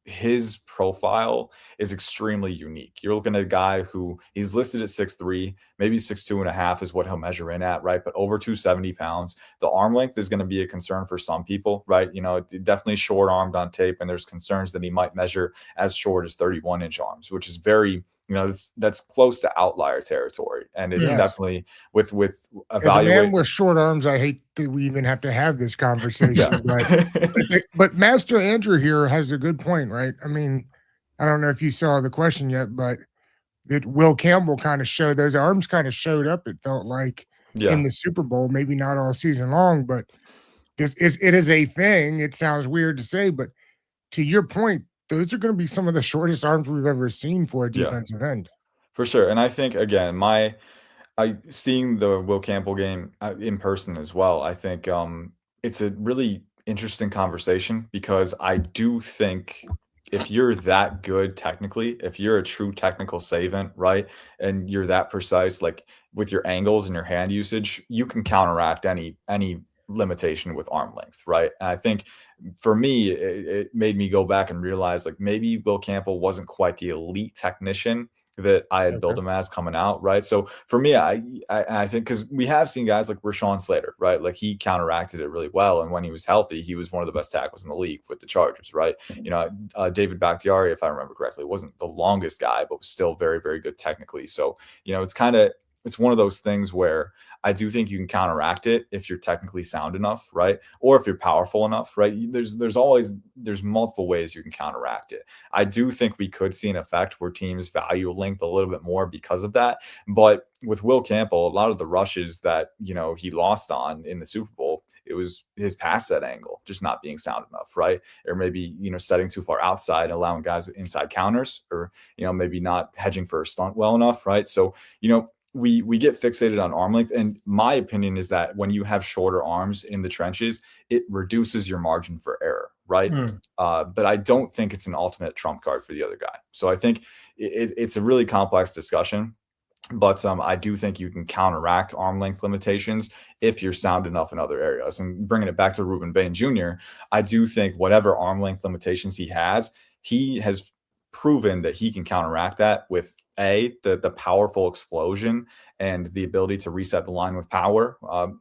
S3: his profile is extremely unique. You're looking at a guy who he's listed at 6'3", maybe 6'2.5" is what he'll measure in at, right? But over 270 pounds. The arm length is going to be a concern for some people, right? Definitely short armed on tape, and there's concerns that he might measure as short as 31-inch arms, which is very, that's close to outlier territory. And it's definitely with
S1: evaluating. As a man with short arms, I hate that we even have to have this conversation. But Master Andrew here has a good point, right? I mean, I don't know if you saw the question yet, but that Will Campbell kind of showed, those arms kind of showed up, it felt like, in the Super Bowl, maybe not all season long, but it is a thing. It sounds weird to say, but to your point, those are going to be some of the shortest arms we've ever seen for a
S3: Yeah,
S1: defensive end.
S3: for sure. And I think again, I seeing the Will Campbell game in person as well. I think it's a really interesting conversation because I do think if you're that good technically, if you're a true technical savant, right, and you're that precise, like with your angles and your hand usage, you can counteract any limitation with arm length, right? And I think for me, it made me go back and realize like maybe Will Campbell wasn't quite the elite technician that I had
S1: Okay.
S3: built him as coming out, right? So for me, I think because we have seen guys like Rashawn Slater, right? Like he counteracted it really well, and when he was healthy, he was one of the best tackles in the league with the Chargers, right? David Bakhtiari, if I remember correctly, wasn't the longest guy, but was still very, very good technically. So it's one of those things where I do think you can counteract it if you're technically sound enough, right? Or if you're powerful enough, right? There's multiple ways you can counteract it. I do think we could see an effect where teams value length a little bit more because of that. But with Will Campbell, a lot of the rushes that he lost on in the Super Bowl, it was his pass set angle just not being sound enough, right? Or maybe setting too far outside, allowing guys with inside counters, or maybe not hedging for a stunt well enough, right? So we get fixated on arm length, and my opinion is that when you have shorter arms in the trenches, it reduces your margin for error, right? But I don't think it's an ultimate trump card for the other guy. So I think it's a really complex discussion. But I do think you can counteract arm length limitations if you're sound enough in other areas. And bringing it back to Ruben Bain Jr., I do think whatever arm length limitations he has proven that he can counteract that with the powerful explosion and the ability to reset the line with power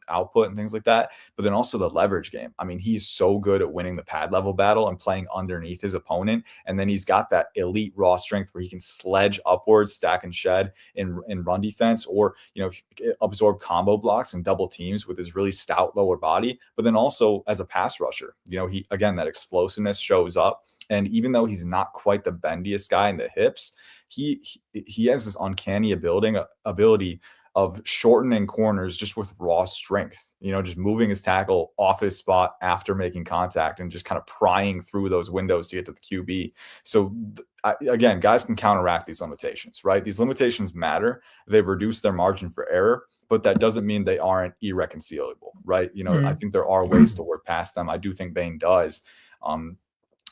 S3: output and things like that, but then also the leverage game. I mean, he's so good at winning the pad level battle and playing underneath his opponent, and then he's got that elite raw strength where he can sledge upwards, stack and shed in run defense, or absorb combo blocks and double teams with his really stout lower body. But then also as a pass rusher, he again, that explosiveness shows up. And even though he's not quite the bendiest guy in the hips, he has this uncanny ability of shortening corners just with raw strength, just moving his tackle off his spot after making contact and just kind of prying through those windows to get to the QB. So again, guys can counteract these limitations, right? These limitations matter. They reduce their margin for error, but that doesn't mean they aren't irreconcilable, right? I think there are ways to work past them. I do think Bain does.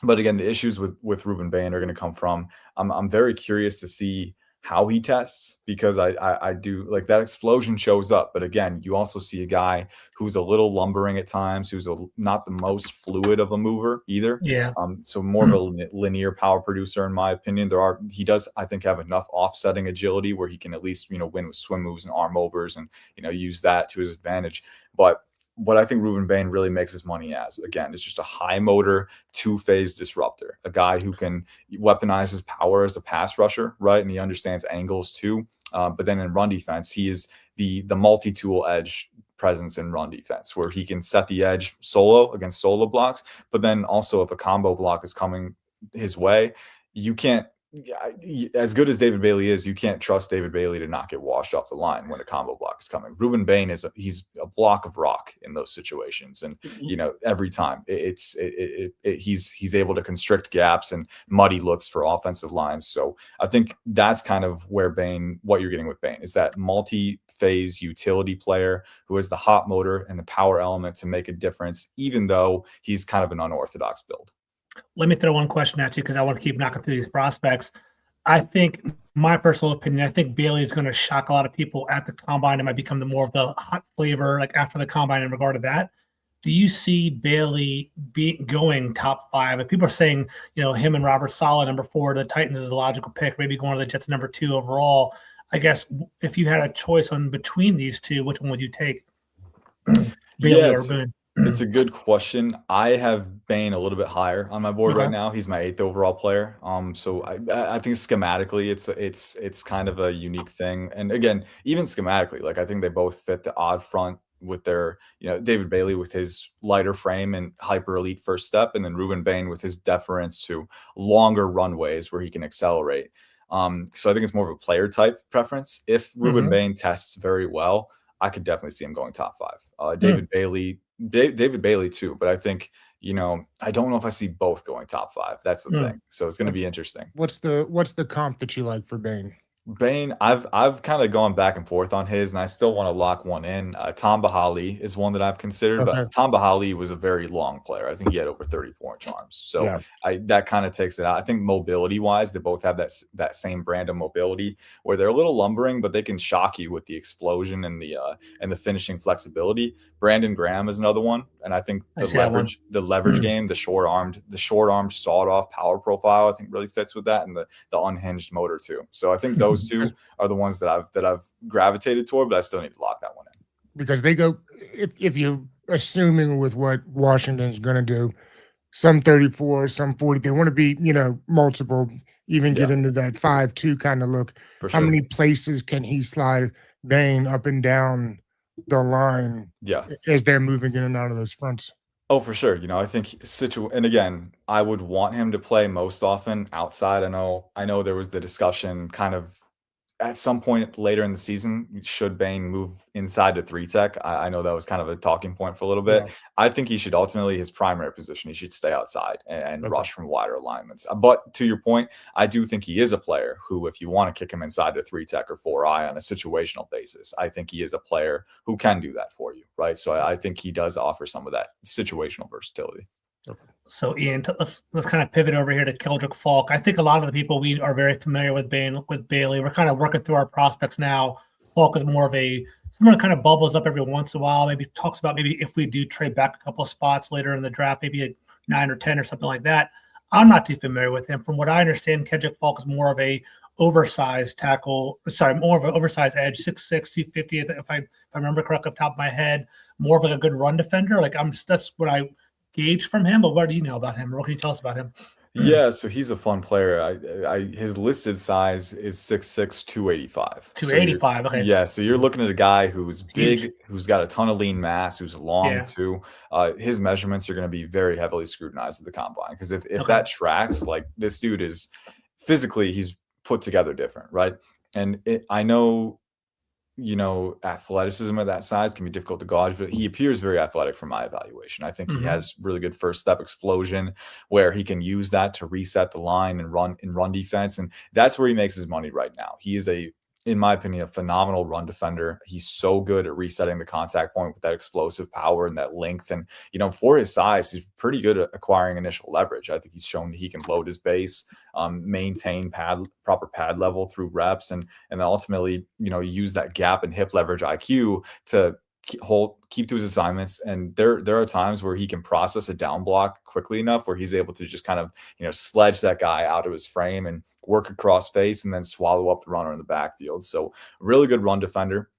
S3: But again, the issues with Ruben Bain are going to come from. I'm very curious to see how he tests, because I do like that explosion shows up. But again, you also see a guy who's a little lumbering at times, who's not the most fluid of a mover either.
S2: Yeah.
S3: So more of a linear power producer, in my opinion. He does, I think, have enough offsetting agility where he can at least win with swim moves and arm overs and use that to his advantage. But what I think Ruben Bain really makes his money as, again, is just a high motor, two-phase disruptor, a guy who can weaponize his power as a pass rusher, right? And he understands angles too. But then in run defense, he is the multi-tool edge presence in run defense, where he can set the edge solo against solo blocks. But then also if a combo block is coming his way, you can't, as good as David Bailey is, you can't trust David Bailey to not get washed off the line when a combo block is coming. Ruben Bain he's a block of rock in those situations, and every time he's able to constrict gaps and muddy looks for offensive lines. So I think that's kind of where what you're getting with Bain is that multi-phase utility player who has the hot motor and the power element to make a difference, even though he's kind of an unorthodox build.
S2: Let me throw one question at you because I want to keep knocking through these prospects. I think, my personal opinion, I think Bailey is going to shock a lot of people at the combine. It might become more of the hot flavor like after the combine in regard to that. Do you see Bailey going top 5? If people are saying, him and Robert Saleh, number 4, the Titans is a logical pick, maybe going to the Jets number 2 overall. I guess if you had a choice on between these two, which one would you take? Bailey or Boone?
S3: It's a good question. I have Bain a little bit higher on my board right now. He's my 8th overall player. So I think schematically it's kind of a unique thing. And again, even schematically, like I think they both fit the odd front with their, David Bailey with his lighter frame and hyper elite first step, and then Ruben Bain with his deference to longer runways where he can accelerate. So I think it's more of a player type preference. If Ruben Bain tests very well, I could definitely see him going top 5. David Bailey too, but I think I don't know if I see both going top 5. That's the thing. So it's going to be interesting.
S1: What's the comp that you like for Bane?
S3: Bane, I've kind of gone back and forth on his, and I still want to lock one in. Tom Bahali is one that I've considered,
S1: Okay.
S3: but Tom Bahali was a very long player. I think he had over 34-inch arms, so
S1: Yeah.
S3: that kind of takes it out. I think mobility wise, they both have that same brand of mobility where they're a little lumbering, but they can shock you with the explosion and the finishing flexibility. Brandon Graham is another one, and I think the leverage game, the short armed sawed off power profile, I think really fits with that, and the unhinged motor too. So I think those two are the ones that I've gravitated toward, but I still need to lock that one in.
S1: Because they go, if you're assuming with what Washington's going to do, some 34, some 40, they want to be, multiple, even get into that 5-2 kind of look.
S3: For
S1: How
S3: sure.
S1: many places can he slide Bane up and down the line as they're moving in and out of those fronts?
S3: Oh, for sure. I think and again, I would want him to play most often outside. I know there was the discussion kind of at some point later in the season, should Bane move inside to 3-tech? I know that was kind of a talking point for a little bit.
S1: Yeah.
S3: I think he should ultimately, his primary position, he should stay outside and rush from wider alignments. But to your point, I do think he is a player who, if you want to kick him inside to 3-tech or 4i on a situational basis, I think he is a player who can do that for you, right? So I think he does offer some of that situational versatility.
S2: Okay. So Ian, let's kind of pivot over here to Keldrick Falk. I think a lot of the people we are very familiar with Bailey. We're kind of working through our prospects now. Falk is more of someone that kind of bubbles up every once in a while. Maybe talks about if we do trade back a couple of spots later in the draft, maybe a 9 or 10 or something like that. I'm not too familiar with him. From what I understand, Keldrick Falk is more of a oversized tackle. Sorry, more of an oversized edge, 6'6", 250. If I remember correctly off the top of my head, more of like a good run defender. That's what I gauge from him, but what do you know about him? What can you tell us about him?
S3: Yeah, so he's a fun player. His listed size is 6'6", 285.
S2: 285. Okay.
S3: Yeah, so you're looking at a guy who's big, who's got a ton of lean mass, who's long too. His measurements are going to be very heavily scrutinized at the combine, because if that tracks, like, this dude is physically, he's put together different, right? And I know, athleticism at that size can be difficult to gauge, but he appears very athletic from my evaluation. I think he has really good first step explosion where he can use that to reset the line and run defense. And that's where he makes his money right now. He is in my opinion, a phenomenal run defender. He's so good at resetting the contact point with that explosive power and that length. And, for his size, he's pretty good at acquiring initial leverage. I think he's shown that he can load his base, maintain proper pad level through reps, and then ultimately, use that gap and hip leverage IQ to keep to his assignments. And there are times where he can process a down block quickly enough where he's able to just kind of, sledge that guy out of his frame and work across face and then swallow up the runner in the backfield. So really good run defender.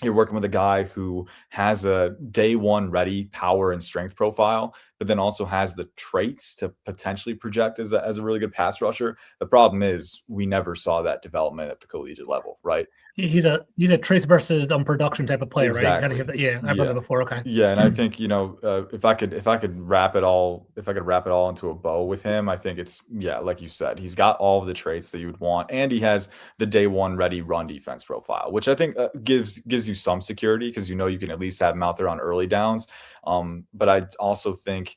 S3: You're working with a guy who has a day one ready power and strength profile, but then also has the traits to potentially project as a really good pass rusher. The problem is we never saw that development at the collegiate level, right?
S2: He's a traits versus production type of player,
S3: exactly.
S2: Right? I've heard that before. Okay.
S3: Yeah, and I think if I could wrap it all into a bow with him, I think it's like you said, he's got all of the traits that you would want, and he has the day one ready run defense profile, which I think gives you some security, because you can at least have him out there on early downs. But I also think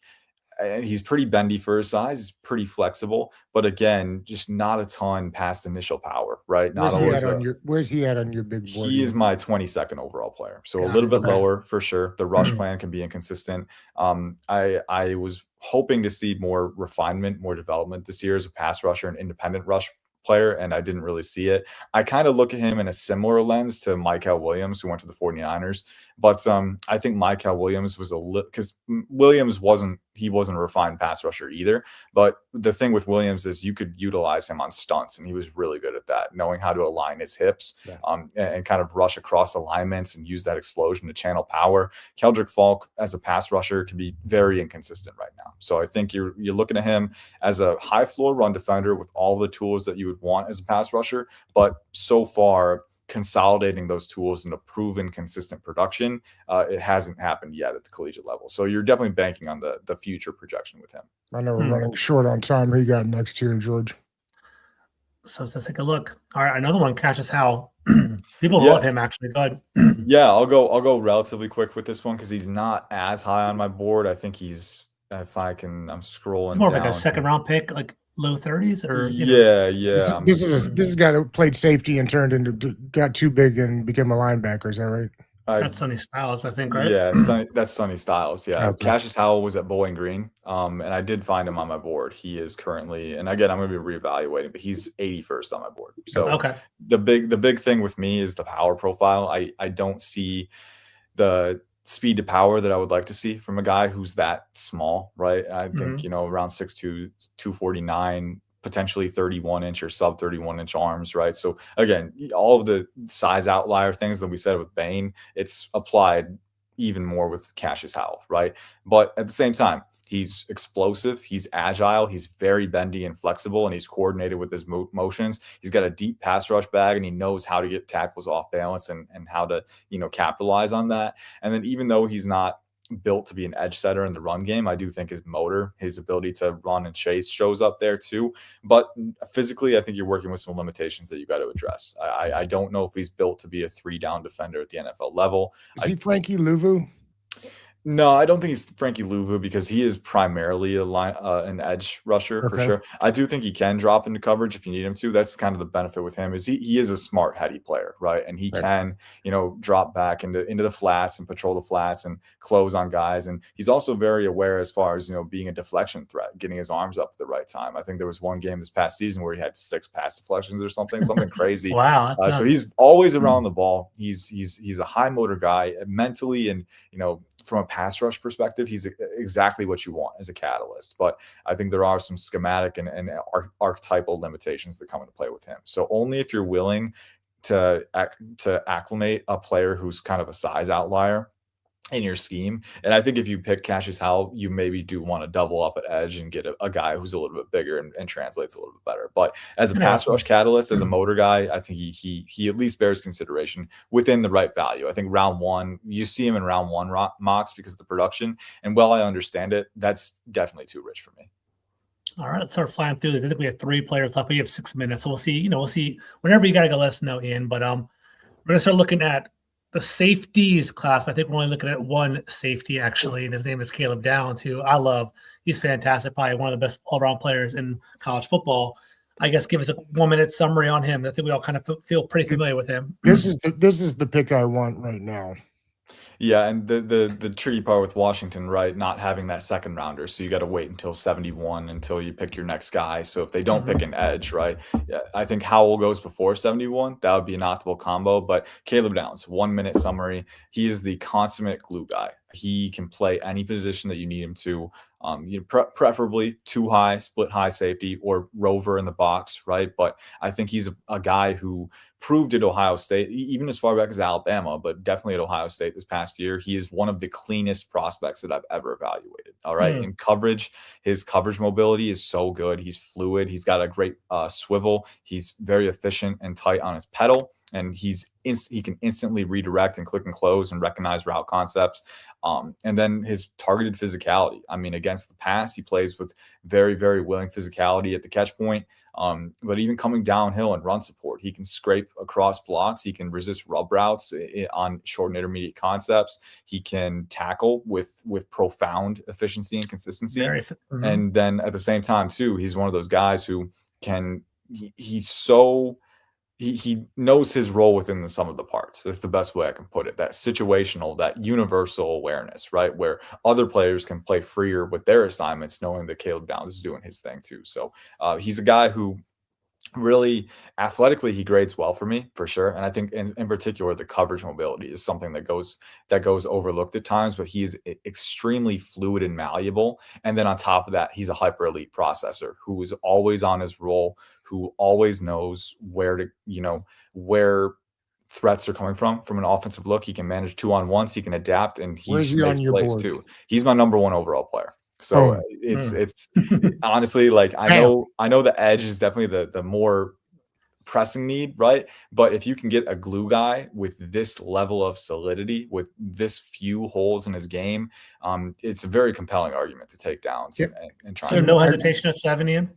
S3: he's pretty bendy for his size. He's pretty flexible, but again, just not a ton past initial power, right?
S1: Where's he at on your big board?
S3: He is my 22nd overall player, so a little bit lower for sure. The rush plan can be inconsistent. I was hoping to see more refinement, more development this year as a pass rusher and independent rush player, and I didn't really see it. I kind of look at him in a similar lens to Michael Williams, who went to the 49ers, but I think Michael Williams was because Williams wasn't a refined pass rusher either. But the thing with Williams is you could utilize him on stunts, and he was really good at that, knowing how to align his hips and kind of rush across alignments and use that explosion to channel power. Keldrick Falk as a pass rusher can be very inconsistent right now. So I think you're looking at him as a high floor run defender with all the tools that you would want as a pass rusher, but so far consolidating those tools into proven consistent production, it hasn't happened yet at the collegiate level. So you're definitely banking on the future projection with him.
S1: I know we're running short on time. Who you got next year, George?
S2: So let's take a look. All right, another one, Cassius Howell. People love him, actually. Go ahead.
S3: Yeah, I'll go relatively quick with this one because he's not as high on my board. I think he's if I can, I'm
S2: It's
S3: scrolling
S2: more of like a
S3: down
S2: second
S3: here.
S2: round pick, like low 30s, or
S3: Yeah.
S1: This is a guy that played safety and got too big and became a linebacker. Is that right?
S2: That's Sonny Styles, I think, right?
S3: Yeah, that's Sonny Styles. Yeah,
S1: Okay.
S3: Cassius Howell was at Bowling Green, and I did find him on my board. He is currently, and again, I'm going to be reevaluating, but he's 81st on my board. So
S2: Okay.
S3: the big thing with me is the power profile. I don't see the speed to power that I would like to see from a guy who's that small, right? I think, around 6'2", 249, potentially 31-inch or sub 31-inch arms, right? So again, all of the size outlier things that we said with Bane, it's applied even more with Cassius Howell, right? But at the same time, he's explosive, he's agile, he's very bendy and flexible, and he's coordinated with his motions. He's got a deep pass rush bag, and he knows how to get tackles off balance and how to, capitalize on that. And then even though he's not built to be an edge setter in the run game, I do think his motor, his ability to run and chase shows up there too. But physically, I think you're working with some limitations that you got to address. I don't know if he's built to be a 3-down defender at the NFL level.
S1: Is he Frankie Louvu?
S3: No, I don't think he's Frankie Louvu because he is primarily an edge rusher for
S1: Okay.
S3: sure. I do think he can drop into coverage if you need him to. That's kind of the benefit with him is he is a smart, heady player, right? And he can, drop back into the flats and patrol the flats and close on guys. And he's also very aware as far as, being a deflection threat, getting his arms up at the right time. I think there was one game this past season where he had 6 pass deflections or something crazy.
S2: Wow.
S3: So he's always around the ball. He's a high motor guy mentally, and from a pass rush perspective, he's exactly what you want as a catalyst. But I think there are some schematic and archetypal limitations that come into play with him. So only if you're willing to acclimate a player who's kind of a size outlier in your scheme. And I think if you pick Cassius Howell, you maybe do want to double up at edge and get a guy who's a little bit bigger and translates a little bit better. But as a pass rush catalyst, as a motor guy, I think he at least bears consideration within the right value. I think round one, you see him in round one mocks because of the production. And while I understand it, that's definitely too rich for me.
S2: All right, let's start flying through this. I think we have 3 players left. We have 6 minutes. So we'll see, whenever you got to go, let us know, Ian. But we're going to start looking at the safeties class. But I think we're only looking at one safety, actually, and his name is Caleb Downs, who I love. He's fantastic, probably one of the best all-around players in college football. I guess give us a 1-minute summary on him. I think we all kind of feel pretty familiar with him.
S1: This is the pick I want right now.
S3: Yeah, and the tricky part with Washington, right, not having that second rounder, so you got to wait until 71 until you pick your next guy. So if they don't pick an edge, right, I think Howell goes before 71. That would be an optimal combo. But Caleb Downs, 1-minute summary. He is the consummate glue guy. He can play any position that you need him to. Preferably 2 high, split high safety, or rover in the box, right? But I think he's a guy who proved at Ohio State, even as far back as Alabama, but definitely at Ohio State this past year. He is one of the cleanest prospects that I've ever evaluated. All right. In coverage, his coverage mobility is so good. He's fluid. He's got a great swivel. He's very efficient and tight on his pedal. And he can instantly redirect and click and close and recognize route concepts. And then his targeted physicality. I mean, against the pass, he plays with very, very willing physicality at the catch point. But even coming downhill and run support, he can scrape across blocks. He can resist rub routes on short and intermediate concepts. He can tackle with profound efficiency and consistency. And then at the same time, too, he's one of those guys who he knows his role within the sum of the parts. That's the best way I can put it. That situational, that universal awareness, right? Where other players can play freer with their assignments, knowing that Caleb Downs is doing his thing too. So he's a guy who really athletically he grades well for me, for sure. And I think in particular the coverage mobility is something that goes overlooked at times, but he is extremely fluid and malleable. And then on top of that, he's a hyper elite processor who is always on his roll, who always knows where threats are coming from an offensive look. He can manage 2-on-1s, he can adapt, and he makes plays too. He's my number 1 overall player. So it's honestly, like, I know the edge is definitely the more pressing need, right? But if you can get a glue guy with this level of solidity, with this few holes in his game, it's a very compelling argument to take Downs and try.
S2: So no hesitation at 7, Ian?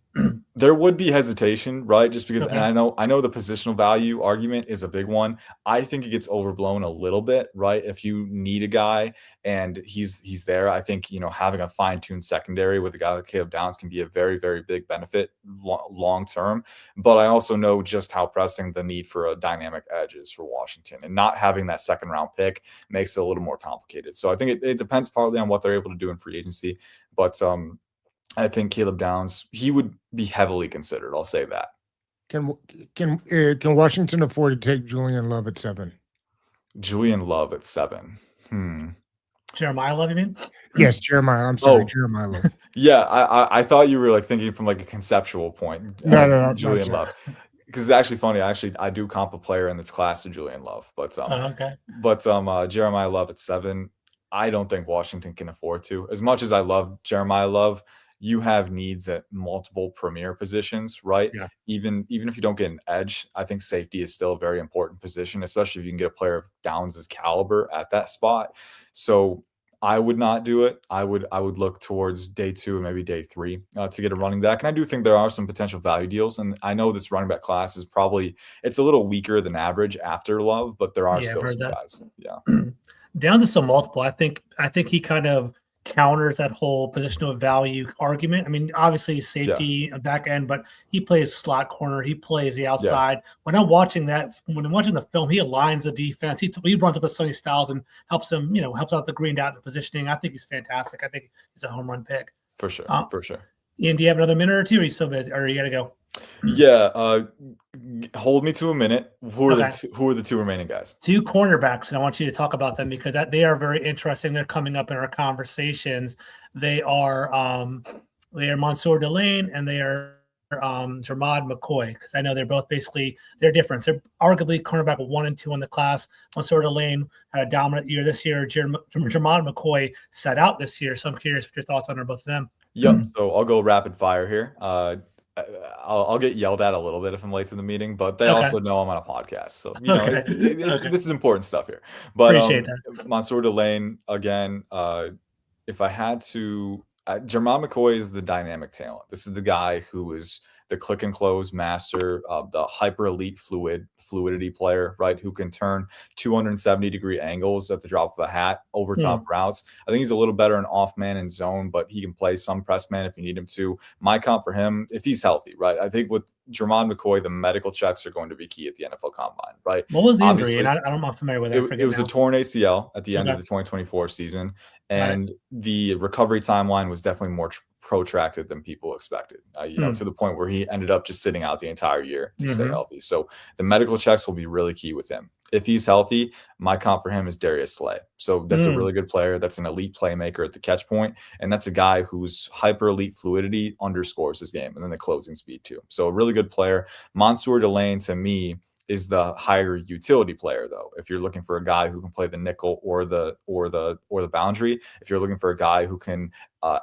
S3: There would be hesitation, right? Just because, and
S2: Okay.
S3: I know the positional value argument is a big one. I think it gets overblown a little bit, right? If you need a guy and he's there, I think having a fine-tuned secondary with a guy like Caleb Downs can be a very, very big benefit long term. But I also know just how pressing the need for a dynamic edge is for Washington, and not having that second round pick makes it a little more complicated. So I think it depends partly on what they're able to do in free agency, but I think Caleb Downs, he would be heavily considered. I'll say that.
S1: Can Washington afford to take Julian Love at 7?
S3: Julian Love at 7.
S2: Jeremiah Love, you mean?
S1: Yes, Jeremiah. I'm sorry, Jeremiah Love.
S3: Yeah, I thought you were like thinking from like a conceptual point.
S1: No,
S3: Julian Love. Because it's actually funny. I do comp a player in this class to Julian Love, but
S2: Okay.
S3: Jeremiah Love at 7. I don't think Washington can afford to. As much as I love Jeremiah Love, you have needs at multiple premier positions, right?
S1: Yeah.
S3: Even if you don't get an edge, I think safety is still a very important position, especially if you can get a player of Downs' caliber at that spot. So I would not do it. I would look towards day 2 and maybe day 3 to get a running back. And I do think there are some potential value deals. And I know this running back class is it's a little weaker than average after Love, but there are still some guys. Yeah.
S2: Downs is so multiple. I think he kind of counters that whole positional value argument. I mean, obviously safety back end, but he plays slot corner. He plays the outside. When I'm watching the film, he aligns the defense. He runs up with Sonny Styles and helps him, helps out the greened out the positioning. I think he's fantastic. I think he's a home run pick.
S3: For sure. For sure.
S2: Ian, do you have another minute or two? Or are you so busy? Or you got to go?
S3: Yeah, hold me to a minute. Who are the 2 remaining guys?
S2: 2 cornerbacks, and I want you to talk about them because they are very interesting. They're coming up in our conversations. They are Mansour Delane and they are Jermod McCoy, because I know they're both they're different. They're arguably cornerback 1 and 2 in the class. Mansour Delane had a dominant year this year. Jermod McCoy sat out this year, so I'm curious what your thoughts on both of them.
S3: Yep. So I'll go rapid fire here. I'll get yelled at a little bit if I'm late to the meeting, but they also know I'm on a podcast, so this is important stuff here. But
S2: appreciate that.
S3: Mansour Delane again. If I had to, Jermod McCoy is the dynamic talent. This is the guy who is the click and close master, the hyper elite fluidity player, right? Who can turn 270-degree angles at the drop of a hat over top routes. I think he's a little better in off man and zone, but he can play some press man if you need him to. My comp for him, if he's healthy, right? I think with Jermod McCoy, the medical checks are going to be key at the NFL Combine, right?
S2: What was the injury? And I'm not familiar with it.
S3: It was a torn ACL at the end of the 2024 season, and the recovery timeline was definitely more protracted than people expected. To the point where he ended up just sitting out the entire year to stay healthy. So the medical checks will be really key with him. If he's healthy, my comp for him is Darius Slay. So that's a really good player. That's an elite playmaker at the catch point. And that's a guy whose hyper elite fluidity underscores his game, and then the closing speed too. So a really good player. Mansour Delane, to me, is the higher utility player, though. If you're looking for a guy who can play the nickel or the boundary, if you're looking for a guy who can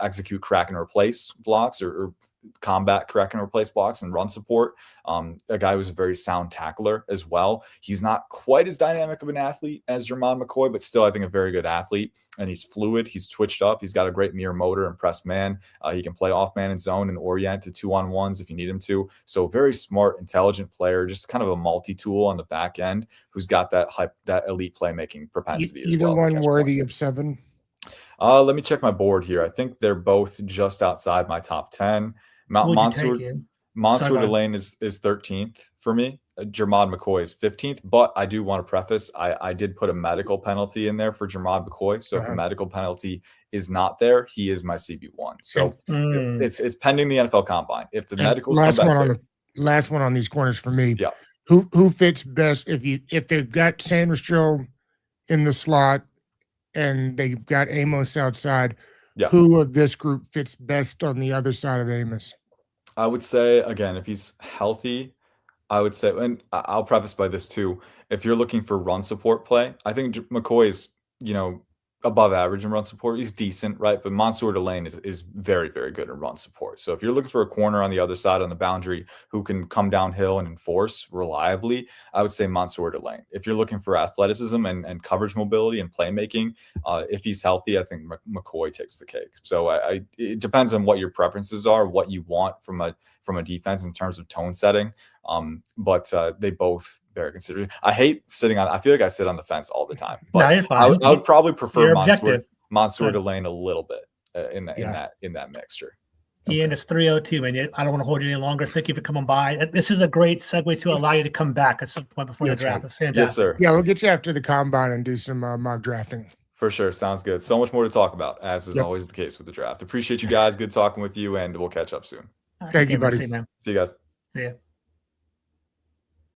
S3: execute crack and replace blocks or combat crack and replace blocks and run support, a guy who's a very sound tackler as well. He's not quite as dynamic of an athlete as Jermod McCoy, but still I think a very good athlete, and he's fluid. He's twitched up. He's got a great mirror motor and press man. He can play off man and zone and orient to 2-on-1s if you need him to. So very smart, intelligent player, just kind of a multi-tool on the back end who's got that elite playmaking propensity as well.
S1: Either one worthy of 7?
S3: Let me check my board here. I think they're both just outside my top 10. Mansour Delane is 13th for me. Jermod McCoy is 15th, but I do want to preface, I did put a medical penalty in there for Jermod McCoy. So if the medical penalty is not there, he is my CB1. So it's pending the NFL Combine. If the medicals come back
S1: last one on these corners for me.
S3: Yeah.
S1: Who fits best if they've got Sanders in the slot and they've got Amos outside? Who of this group fits best on the other side of Amos?
S3: I would say, again, if he's healthy, I would say, and I'll preface by this too, if you're looking for run support play, I think McCoy is, above average in run support. He's decent, right? But Mansour Delane is very, very good in run support. So if you're looking for a corner on the other side on the boundary who can come downhill and enforce reliably, I would say Mansour Delane. If you're looking for athleticism and coverage mobility and playmaking, if he's healthy, I think McCoy takes the cake. So it depends on what your preferences are, what you want from a defense in terms of tone setting. But they both very considered. I hate sitting on. I feel like I sit on the fence all the time. But
S2: No, you're fine.
S3: I would probably prefer
S2: You're
S3: Mansour
S2: objective.
S3: Delane a little bit in that mixture.
S2: Ian, it's 3:02, man. I don't want to hold you any longer. Thank you for coming by. This is a great segue to allow you to come back at some point before the draft. It's fantastic.
S3: Yes, sir.
S1: Yeah, we'll get you after the combine and do some mock drafting.
S3: For sure. Sounds good. So much more to talk about, as is always the case with the draft. Appreciate you guys. Good talking with you, and we'll catch up soon.
S1: Thank you, buddy.
S2: See you, man.
S3: See you guys.
S2: See ya.